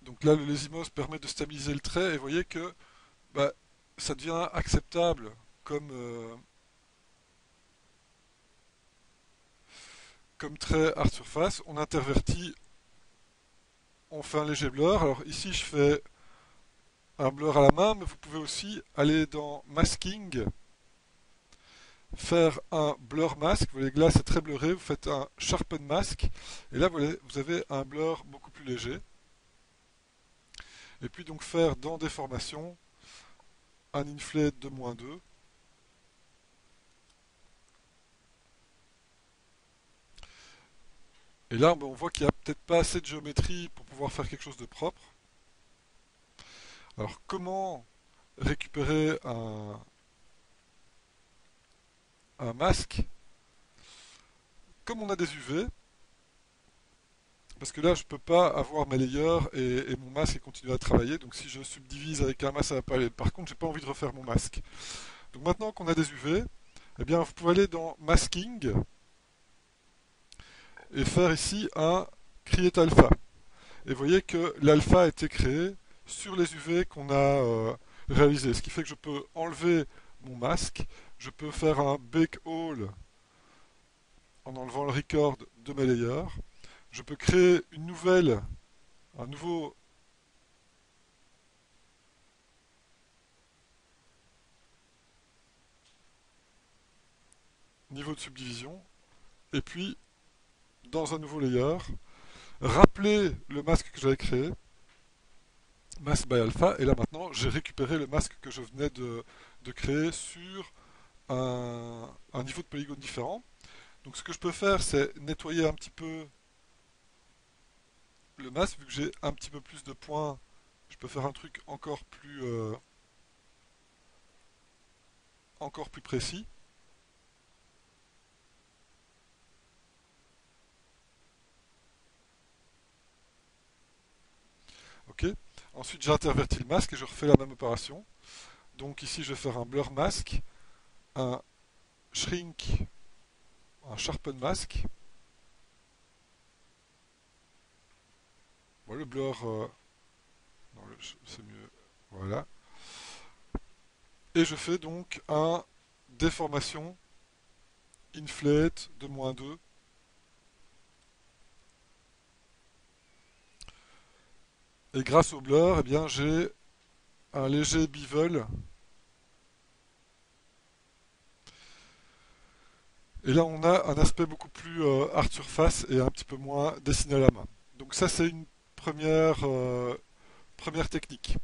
Donc là, le Lesimos permet de stabiliser le trait et vous voyez que bah, ça devient acceptable comme, comme trait hard surface. On intervertit, on fait un léger blur. Alors ici, je fais un blur à la main, mais vous pouvez aussi aller dans Masking, faire un blur mask. Vous voyez que là, c'est très blurré. Vous faites un Sharpen Mask. Et là, vous avez un blur beaucoup plus léger. Et puis donc faire dans Déformation un inflate de -2. Et là, on voit qu'il n'y a peut-être pas assez de géométrie pour pouvoir faire quelque chose de propre. Alors, comment récupérer un masque? Comme on a des UV, parce que là, je ne peux pas avoir mes layers et mon masque et continuer à travailler. Donc, si je subdivise avec un masque, ça va pas aller. Par contre, j'ai pas envie de refaire mon masque. Donc, maintenant qu'on a des UV, eh bien, vous pouvez aller dans Masking et faire ici un Create Alpha. Et vous voyez que l'alpha a été créé sur les UV qu'on a réalisés. Ce qui fait que je peux enlever mon masque, je peux faire un bake all en enlevant le record de mes layers. Je peux créer un nouveau niveau de subdivision. Et puis, dans un nouveau layer, rappeler le masque que j'avais créé, mask by alpha. Et là maintenant, j'ai récupéré le masque que je venais de créer sur un niveau de polygone différent. Donc ce que je peux faire, c'est nettoyer un petit peu le masque, vu que j'ai un petit peu plus de points, je peux faire un truc encore plus précis. Ok. Ensuite, j'ai interverti le masque et je refais la même opération. Donc ici, je vais faire un blur mask, un shrink, un sharpen mask. Voilà, le blur, non, c'est mieux. Voilà. Et je fais donc un déformation inflate de -2. Et grâce au blur, eh bien, j'ai un léger bevel. Et là, on a un aspect beaucoup plus hard surface et un petit peu moins dessiné à la main. Donc ça, c'est une première technique.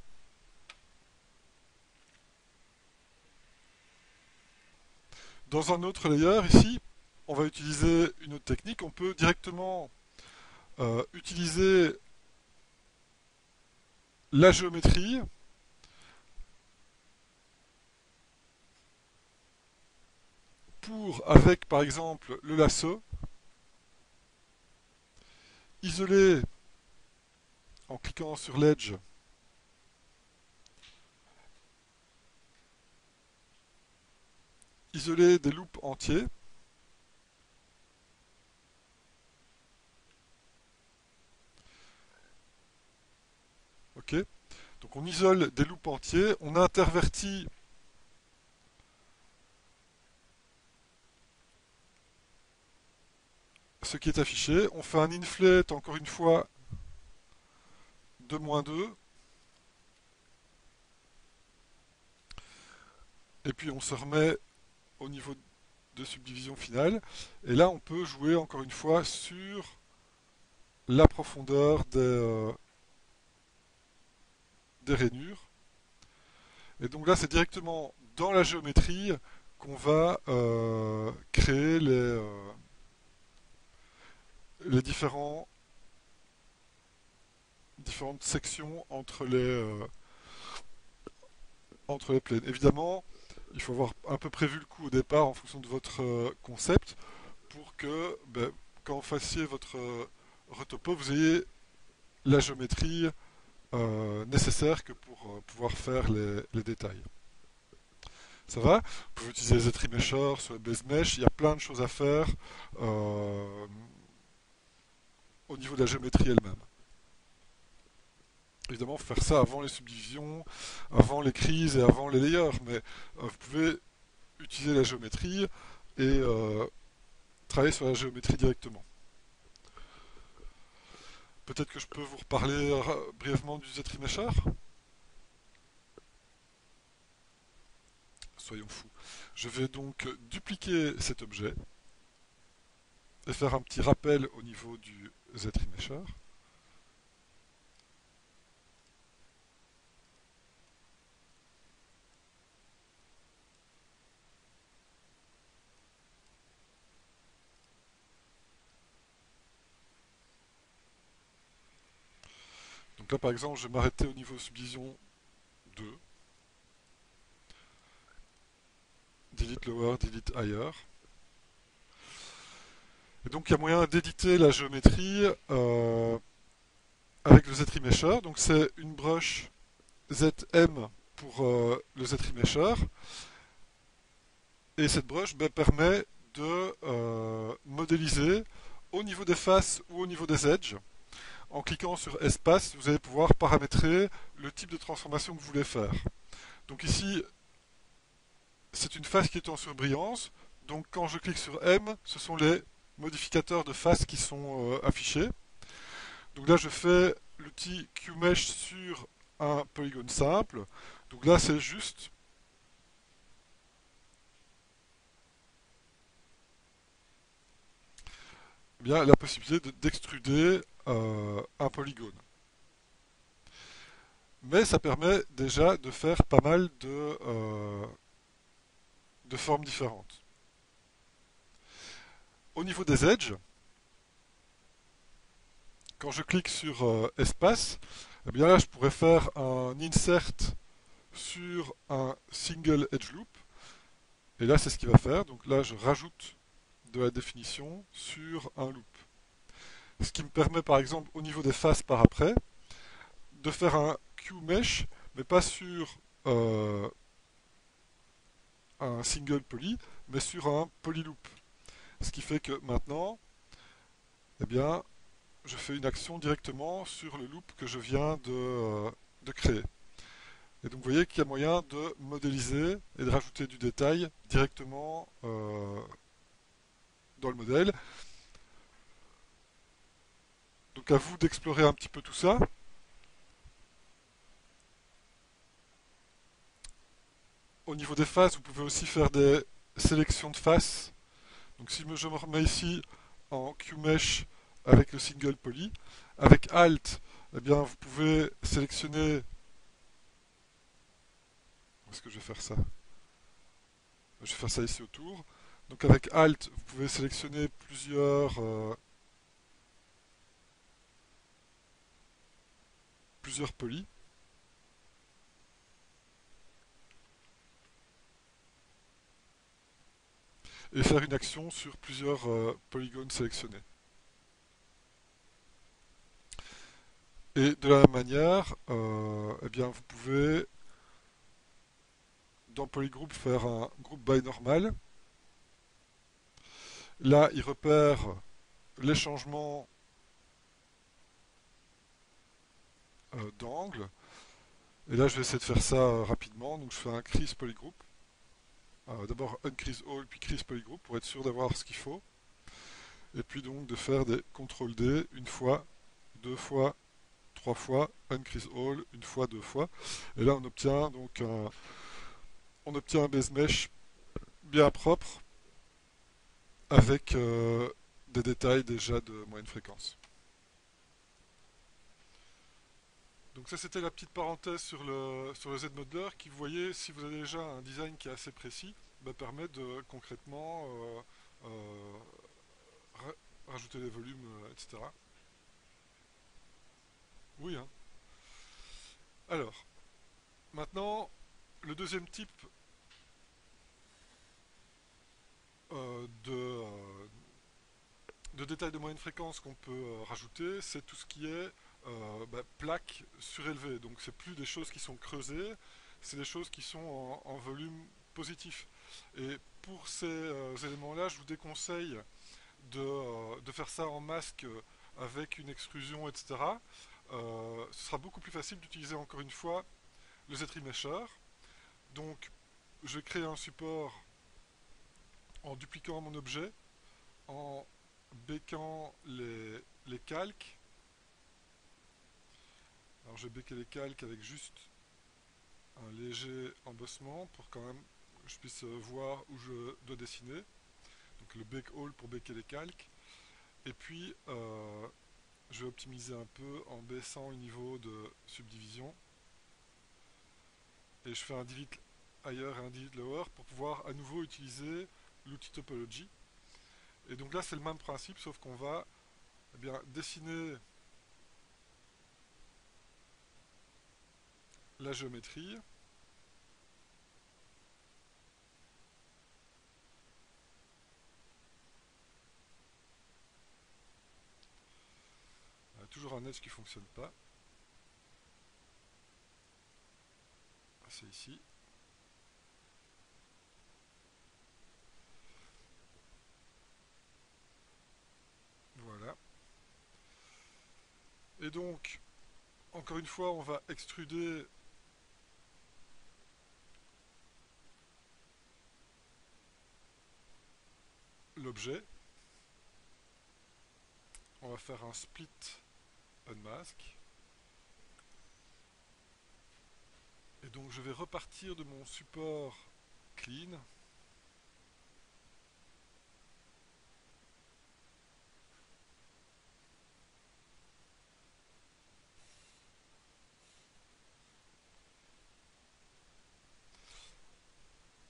Dans un autre layer, ici, on va utiliser une autre technique. On peut directement utiliser la géométrie pour, avec par exemple le lasso, isoler en cliquant sur l'edge isoler des loops entiers. Ok. Donc on isole des loops entiers, on intervertit ce qui est affiché, on fait un inflate encore une fois de -2, et puis on se remet au niveau de subdivision finale, et là on peut jouer encore une fois sur la profondeur des rainures. Et donc là c'est directement dans la géométrie qu'on va créer les différentes sections entre les planes. Évidemment, il faut avoir un peu prévu le coup au départ en fonction de votre concept pour que quand vous fassiez votre retopo, vous ayez la géométrie nécessaire que pour pouvoir faire les détails. Ça va? Vous pouvez utiliser les Z-Remeshers sur les base mesh, il y a plein de choses à faire euh, au niveau de la géométrie elle-même. Évidemment, faire ça avant les subdivisions, avant les crises et avant les layers, mais vous pouvez utiliser la géométrie et travailler sur la géométrie directement. Peut-être que je peux vous reparler brièvement du Z-Remesher. Soyons fous. Je vais donc dupliquer cet objet et faire un petit rappel au niveau du Z-Remesher. Donc là, par exemple, je vais m'arrêter au niveau subdivision 2. Delete lower, delete higher. Et donc, il y a moyen d'éditer la géométrie avec le Z-Remesher. Donc, c'est une brush ZM pour le Z-Remesher. Et cette brush permet de modéliser au niveau des faces ou au niveau des edges. En cliquant sur espace, vous allez pouvoir paramétrer le type de transformation que vous voulez faire. Donc ici, c'est une face qui est en surbrillance. Donc quand je clique sur M, ce sont les modificateurs de face qui sont affichés. Donc là, je fais l'outil QMesh sur un polygone simple. Donc là, c'est juste bien la possibilité d'extruder un polygone. Mais ça permet déjà de faire pas mal de formes différentes. Au niveau des edges, quand je clique sur espace, eh bien là je pourrais faire un insert sur un single edge loop. Et là c'est ce qu'il va faire. Donc là je rajoute de la définition sur un loop. Ce qui me permet par exemple au niveau des faces par après de faire un Q-mesh, mais pas sur un single poly, mais sur un polyloop. Ce qui fait que maintenant, eh bien, je fais une action directement sur le loop que je viens de créer. Et donc vous voyez qu'il y a moyen de modéliser et de rajouter du détail directement dans le modèle. Donc à vous d'explorer un petit peu tout ça. Au niveau des faces, vous pouvez aussi faire des sélections de faces. Donc si je me remets ici en QMesh avec le single poly, avec Alt, eh bien vous pouvez sélectionner. Où est-ce que je vais faire ça? Je vais faire ça ici autour. Donc avec Alt, vous pouvez sélectionner plusieurs polys. Et faire une action sur plusieurs polygones sélectionnés. Et de la même manière, eh bien, vous pouvez dans Polygroup faire un group by normal. Là, il repère les changements d'angle. Et là, je vais essayer de faire ça rapidement. Donc, je fais un crease polygroup. D'abord uncrease all, puis crease polygroup pour être sûr d'avoir ce qu'il faut. Et puis donc de faire des CTRL D une fois, deux fois, trois fois, uncrease all, une fois, deux fois. Et là, on obtient donc un base mesh bien propre avec des détails déjà de moyenne fréquence. Donc ça c'était la petite parenthèse sur le Z-Modeler qui, vous voyez, si vous avez déjà un design qui est assez précis, permet de concrètement rajouter des volumes, etc. Oui, hein. Alors, maintenant, le deuxième type de de détails de moyenne fréquence qu'on peut rajouter, c'est tout ce qui est plaques surélevées. Donc c'est plus des choses qui sont creusées, c'est des choses qui sont en volume positif. Et pour ces éléments-là, je vous déconseille de faire ça en masque avec une extrusion, etc. Ce sera beaucoup plus facile d'utiliser encore une fois le Z-Remesher. Donc je vais créer un support en dupliquant mon objet, en béquant les calques. Alors je vais béquer les calques avec juste un léger embossement pour quand même que je puisse voir où je dois dessiner. Donc le bake all pour béquer les calques. Et puis je vais optimiser un peu en baissant le niveau de subdivision. Et je fais un delete higher et un delete lower pour pouvoir à nouveau utiliser l'outil topology. Et donc là c'est le même principe sauf qu'on va dessiner la géométrie. Toujours un edge qui ne fonctionne pas. C'est ici. Voilà. Et donc, encore une fois, on va extruder l'objet. On va faire un split unmask. Et donc je vais repartir de mon support clean.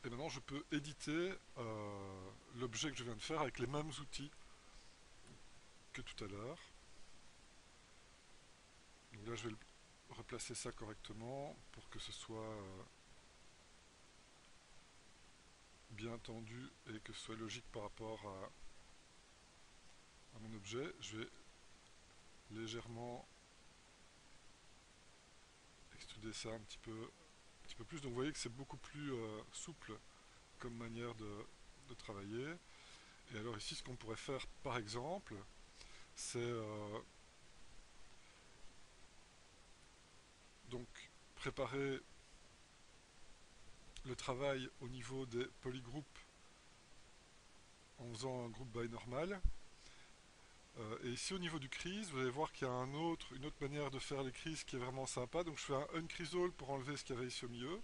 Et maintenant je peux éditer l'objet que je viens de faire avec les mêmes outils que tout à l'heure. Donc là je vais replacer ça correctement pour que ce soit bien tendu et que ce soit logique par rapport à mon objet. Je vais légèrement extruder ça un petit peu plus. Donc vous voyez que c'est beaucoup plus souple comme manière de travailler. Et alors ici ce qu'on pourrait faire par exemple, c'est donc préparer le travail au niveau des polygroupes en faisant un groupe by normal. Et ici au niveau du crease, vous allez voir qu'il y a une autre manière de faire les creases qui est vraiment sympa. Donc je fais un uncrease all pour enlever ce qu'il y avait ici au milieu.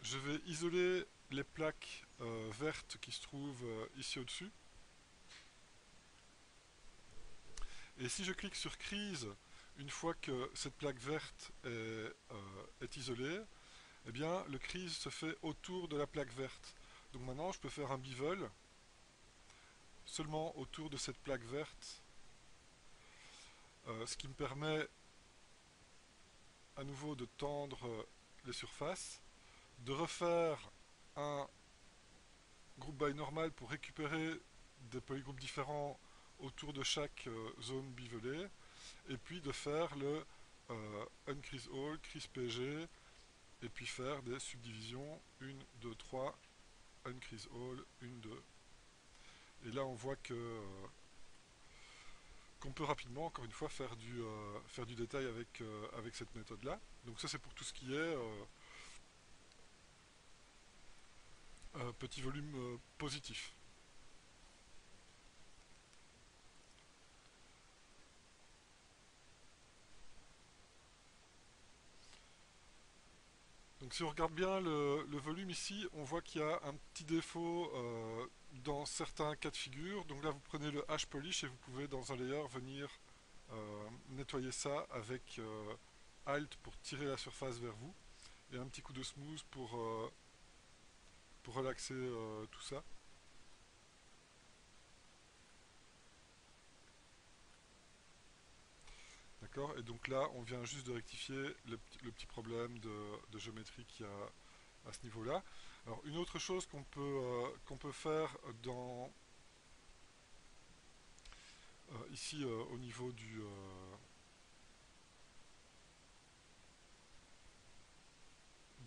Je vais isoler les plaques vertes qui se trouvent ici au-dessus. Et si je clique sur crease, une fois que cette plaque verte est isolée, eh bien le crease se fait autour de la plaque verte. Donc maintenant je peux faire un bevel seulement autour de cette plaque verte, ce qui me permet à nouveau de tendre les surfaces, de refaire un groupe by normal pour récupérer des polygroupes différents autour de chaque zone bivelée, et puis de faire le uncrease all, crease PG, et puis faire des subdivisions 1, 2, 3, uncrease all, 1, 2. Et là on voit que qu'on peut rapidement, encore une fois, faire du détail avec cette méthode-là. Donc ça c'est pour tout ce qui est petit volume positif. Donc si on regarde bien le volume ici, on voit qu'il y a un petit défaut dans certains cas de figure. Donc là vous prenez le H polish et vous pouvez dans un layer venir nettoyer ça avec Alt pour tirer la surface vers vous et un petit coup de smooth pour relaxer tout ça. D'accord. Et donc là, on vient juste de rectifier le petit problème de géométrie qu'il y a à ce niveau-là. Alors, une autre chose qu'on peut faire ici au niveau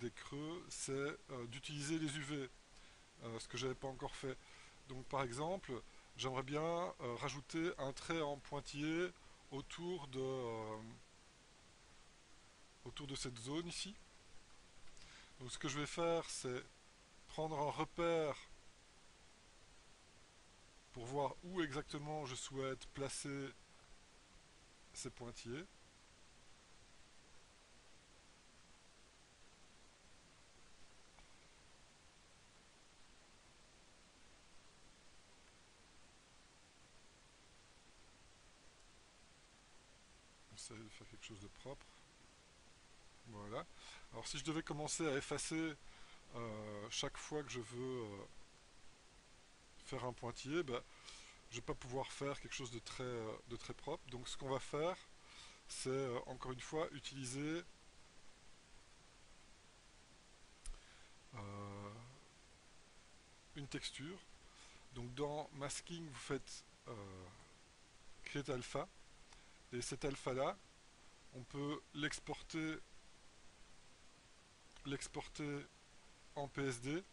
des creux, c'est d'utiliser les UV, ce que j'avais pas encore fait. Donc par exemple, j'aimerais bien rajouter un trait en pointillé autour autour de cette zone ici. Donc ce que je vais faire, c'est prendre un repère pour voir où exactement je souhaite placer ces pointillés. J'essaie de faire quelque chose de propre. Voilà. Alors si je devais commencer à effacer chaque fois que je veux faire un pointillé, bah, je ne vais pas pouvoir faire quelque chose de très propre. Donc ce qu'on va faire, c'est encore une fois utiliser euh, une texture. Donc dans Masking, vous faites Create Alpha. Et cet alpha là, on peut l'exporter en PSD.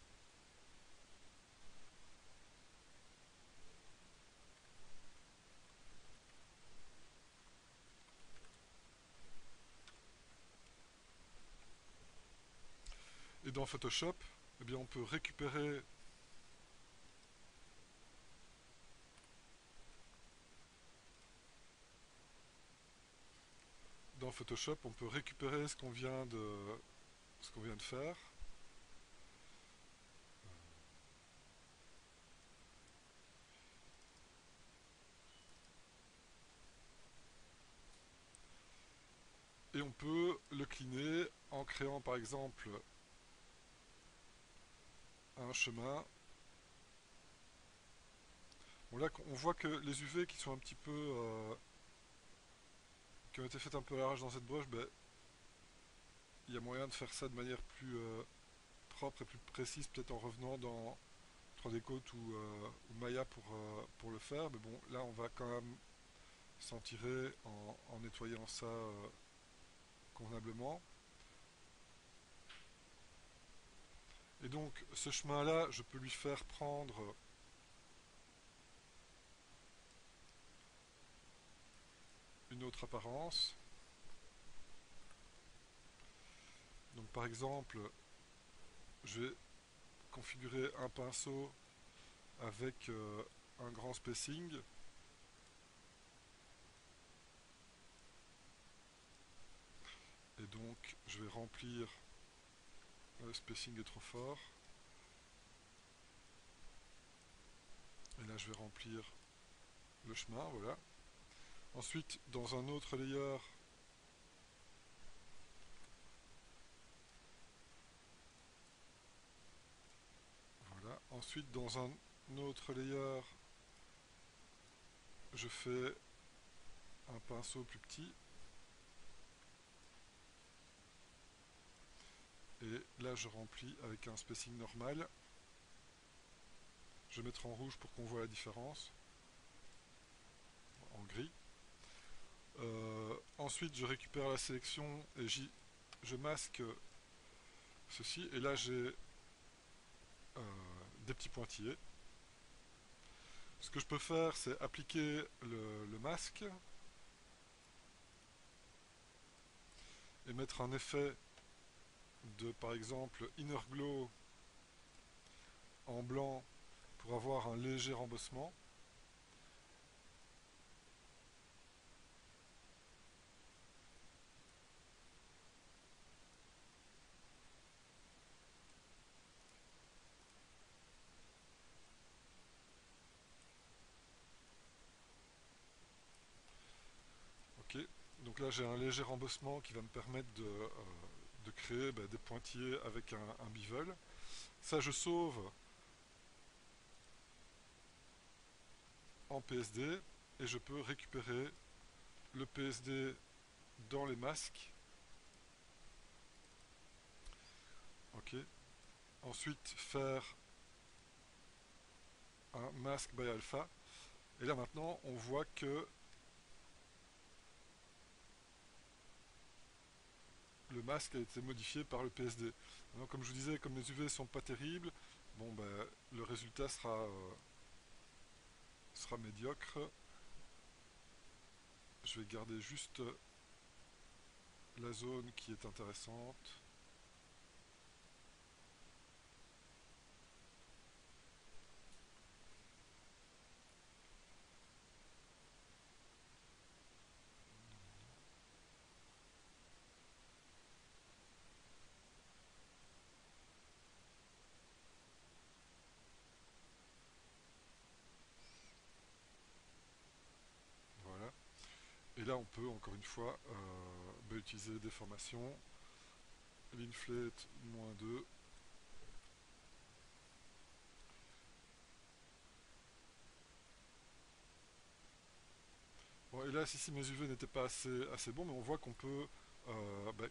Et dans Photoshop, eh bien, on peut récupérer ce qu'on vient de faire. Et on peut le cleaner en créant par exemple un chemin. Bon, là on voit que les UV qui sont un petit peu qui ont été faites un peu à l'arrache dans cette broche, ben, il y a moyen de faire ça de manière plus propre et plus précise, peut-être en revenant dans 3D Coat ou Maya pour le faire. Mais bon, là on va quand même s'en tirer en nettoyant ça convenablement. Et donc ce chemin-là, je peux lui faire prendre une autre apparence. Donc par exemple, je vais configurer un pinceau avec un grand spacing. Et donc je vais remplir, le spacing est trop fort. Et là je vais remplir le chemin, voilà. Ensuite, dans un autre layer, voilà. Ensuite, dans un autre layer, je fais un pinceau plus petit. Et là, je remplis avec un spacing normal. Je vais mettre en rouge pour qu'on voit la différence. En gris. Ensuite, je récupère la sélection et je masque ceci. Et là, j'ai des petits pointillés. Ce que je peux faire, c'est appliquer le masque et mettre un effet de, par exemple, Inner Glow en blanc pour avoir un léger rembossement. Ok, donc là j'ai un léger rembossement qui va me permettre de créer des pointillés avec un bevel. Ça je sauve en PSD et je peux récupérer le PSD dans les masques. Ok. Ensuite faire un mask by alpha. Et là maintenant on voit que le masque a été modifié par le PSD. Alors, comme je vous disais, comme les UV sont pas terribles, bon ben, le résultat sera médiocre. Je vais garder juste la zone qui est intéressante. Voilà. Et là, on peut encore une fois utiliser des formations. L'inflate -2. Bon, et là, si mes UV n'étaient pas assez bons, mais on voit qu'on peut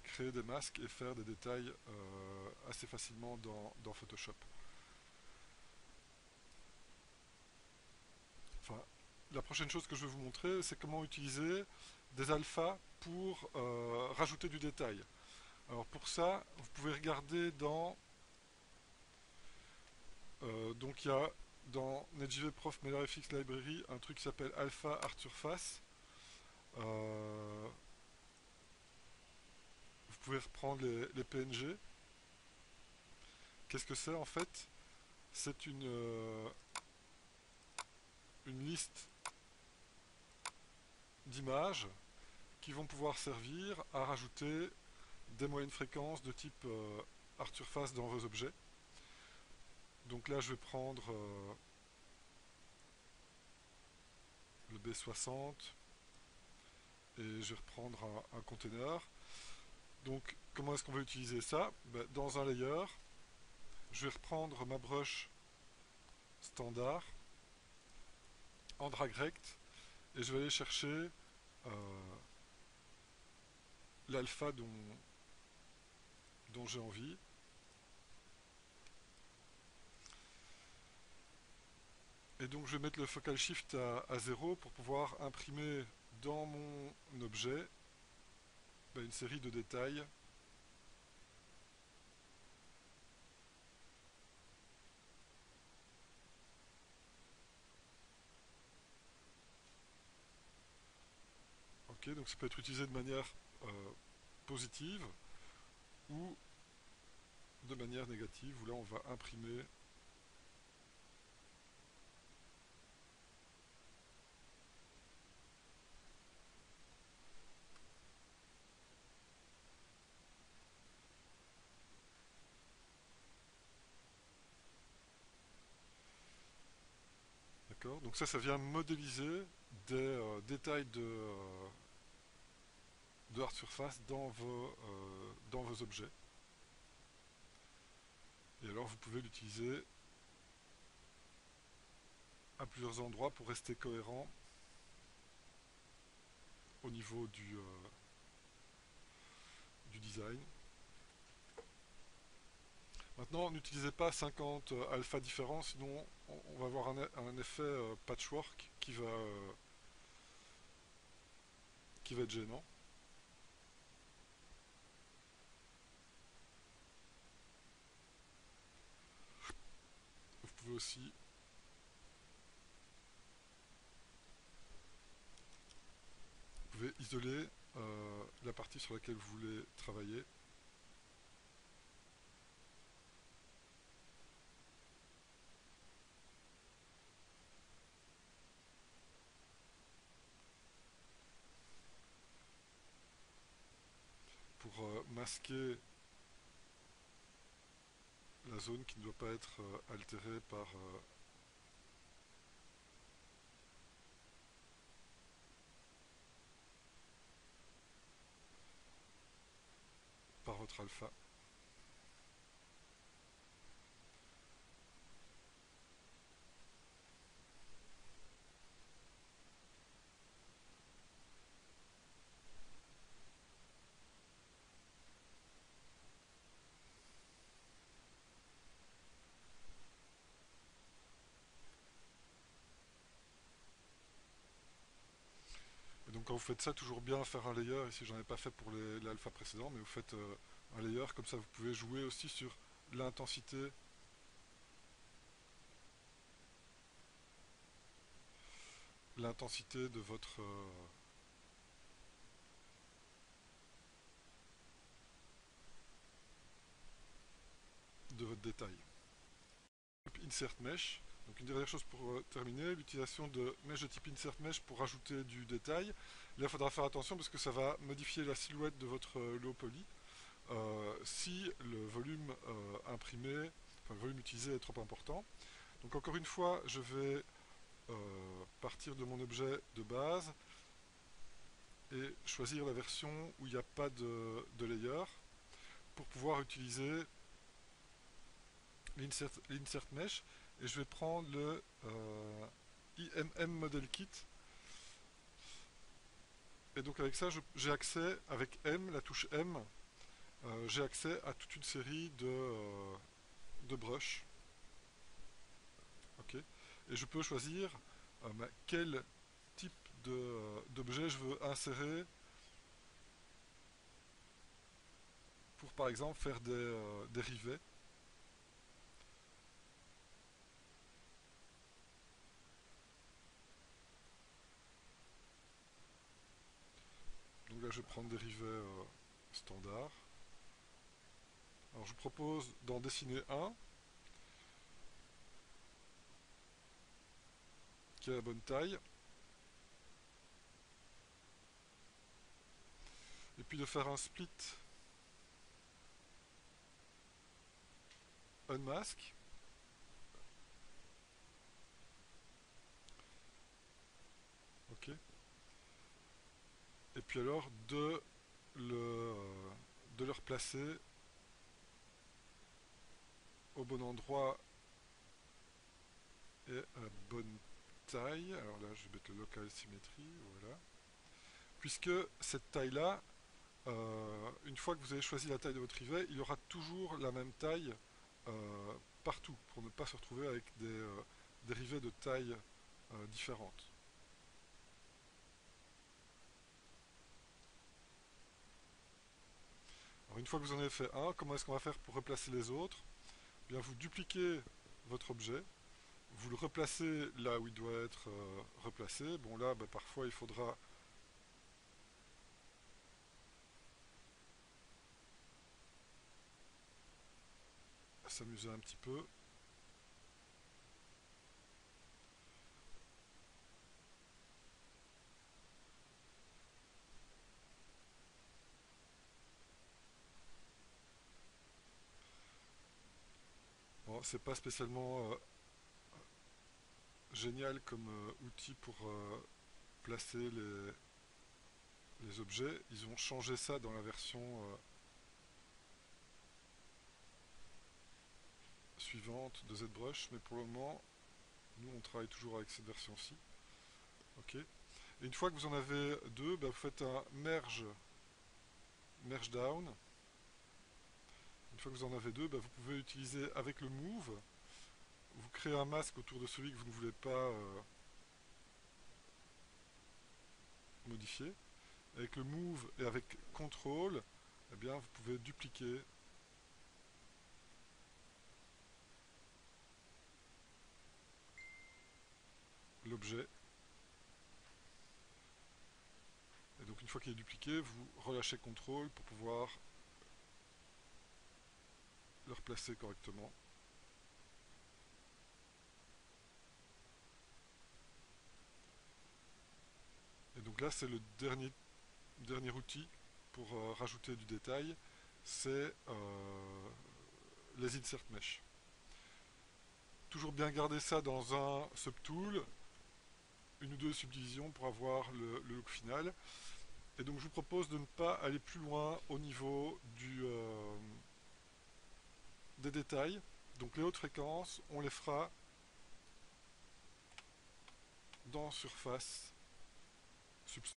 créer des masques et faire des détails assez facilement dans Photoshop. Enfin, la prochaine chose que je vais vous montrer, c'est comment utiliser des alphas pour rajouter du détail. Alors pour ça, vous pouvez regarder donc il y a dans NetJV Prof MailerFX Library un truc qui s'appelle Alpha Art Surface. Euh, vous pouvez reprendre les PNG. Qu'est-ce que c'est en fait? C'est une liste d'images qui vont pouvoir servir à rajouter des moyennes fréquences de type Art Surface dans vos objets. Donc là, je vais prendre le B60 et je vais reprendre un container. Donc, comment est-ce qu'on va utiliser ça? Ben, dans un layer, je vais reprendre ma brush standard en drag rect et je vais aller chercher l'alpha dont j'ai envie. Et donc je vais mettre le focal shift à 0 pour pouvoir imprimer dans mon objet une série de détails. Ok, donc ça peut être utilisé de manière euh, positive ou de manière négative, où là on va imprimer. D'accord. Donc ça vient modéliser des détails de hard surface dans vos objets. Et alors vous pouvez l'utiliser à plusieurs endroits pour rester cohérent au niveau du design. Maintenant, n'utilisez pas 50 alpha différents, sinon on va avoir un effet patchwork qui va être gênant. Vous pouvez aussi vous pouvez isoler la partie sur laquelle vous voulez travailler. Pour masquer la zone qui ne doit pas être altérée par votre alpha. Et donc quand vous faites ça, toujours bien faire un layer. Ici, j'en ai pas fait pour l'alpha précédent, mais vous faites un layer, comme ça vous pouvez jouer aussi sur l'intensité l'intensité de votre détail. Insert Mesh. Donc une dernière chose pour terminer, l'utilisation de mesh de type Insert Mesh pour rajouter du détail. Là, il faudra faire attention parce que ça va modifier la silhouette de votre low poly. Si le volume imprimé, enfin le volume utilisé est trop important. Donc encore une fois, je vais partir de mon objet de base et choisir la version où il n'y a pas de layer pour pouvoir utiliser l'insert mesh, et je vais prendre le IMM Model Kit, et donc avec ça j'ai accès, avec M, la touche M, j'ai accès à toute une série de brushes. Ok, et je peux choisir quel type d'objet je veux insérer pour par exemple faire des rivets. Donc là je vais prendre des rivets standards. Alors je vous propose d'en dessiner un qui a la bonne taille, et puis de faire un split unmask. Ok. Et puis alors de le replacer au bon endroit et à la bonne taille. Alors là je vais mettre le local symétrie, voilà. Puisque cette taille là, une fois que vous avez choisi la taille de votre rivet, il aura toujours la même taille partout, pour ne pas se retrouver avec des rivets de taille différentes. Alors une fois que vous en avez fait un, comment est-ce qu'on va faire pour replacer les autres? Eh bien, vous dupliquez votre objet, vous le replacez là où il doit être replacé. Bon là, bah, parfois il faudra s'amuser un petit peu. Bon, c'est pas spécialement génial comme outil pour placer les objets. Ils ont changé ça dans la version suivante de ZBrush, mais pour le moment, nous on travaille toujours avec cette version-ci. Ok. Et une fois que vous en avez deux, bah, vous faites un merge down. Une fois que vous en avez deux, bah, vous pouvez utiliser avec le move, vous créez un masque autour de celui que vous ne voulez pas modifier. Avec le move et avec control, eh bien, vous pouvez dupliquer l'objet. Et donc une fois qu'il est dupliqué, vous relâchez contrôle pour pouvoir le replacer correctement. Et donc là, c'est le dernier outil pour rajouter du détail, c'est les insert mesh. Toujours bien garder ça dans un subtool, une ou deux subdivisions pour avoir le look final. Et donc je vous propose de ne pas aller plus loin au niveau des détails. Donc les hautes fréquences, on les fera dans Surface Substance.